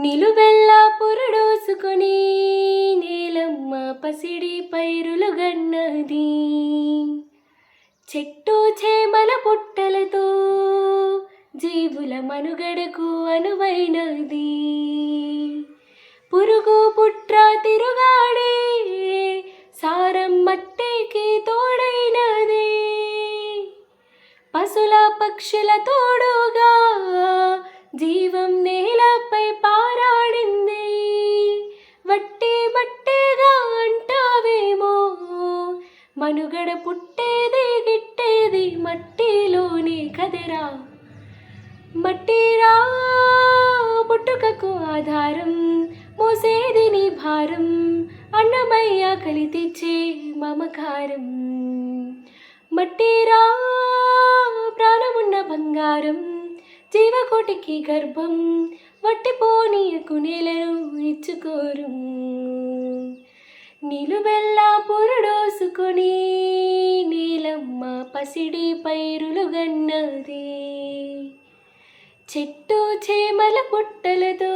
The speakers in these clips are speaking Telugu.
నిలువెల్లా పురుడోసుకొని నేలమ్మ పసిడి పైరులు గన్నది. చెట్టు చేమల పుట్టలతో జీవుల మనుగడకు అనువైనది. పురుగు పుట్ర తిరుగాడే సారం మట్టికి తోడైనది. పశుల పక్షుల తోడుగా జీవం నేలపై పారాడింది. వట్టి మట్టిగా అంటావేమో, మనుగడ పుట్టేది గిట్టేది మట్టిలోనే కదరా. మట్టిరా పుట్టుకకు ఆధారం, మోసేది నీ భారం, అన్నమయ్య కలితిచ్చే మమకారం. మట్టిరా ప్రాణమున్న బంగారం, జీవకోటికి గర్భం, వట్టిపోనీయకు నేలను ఇచ్చుకోరు. నిలువెల్లా పురుడోసుకొని నీలమ్మ పసిడి పైరులు గన్నది. చెట్టు చేమల పుట్టలతో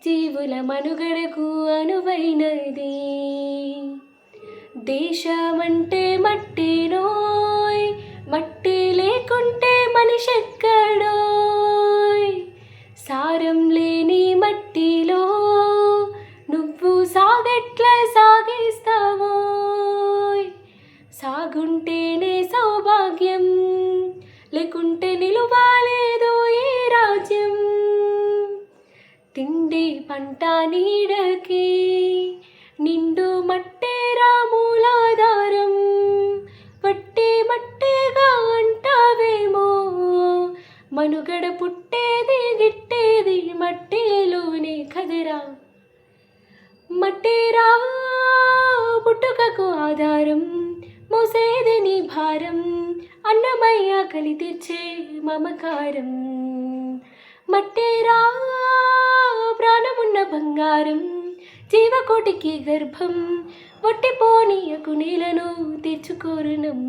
జీవుల మనుగడకు అనువైనది. దేశమంటే మట్టినోయ్, మట్టి లేకుంటే మనిషెక్కడోయ్. సారం లేని మట్టిలో నువ్వు సాగెట్ల సాగిస్తావోయ్. సాగుంటేనే సౌభాగ్యం, లేకుంటే నిలువాలేదు ఈ రాజ్యం. తిండి పంట నీడకి నిండు మట్టేరా మూలాధారం. వట్టి మట్టిగా అంటావేమో, మనుగడ పుట్టేది గిట్టేది మట్టిలోనే కదరా. మట్టిరా పుట్టుకకు ఆధారం, మోసేది నీ భారం, అన్నమయ్య కలితిచ్చే మమకారం. మట్టిరా ప్రాణమున్న బంగారం, జీవకోటికి గర్భం, వట్టిపోనీయకు నేలను తెచ్చుకోరునం.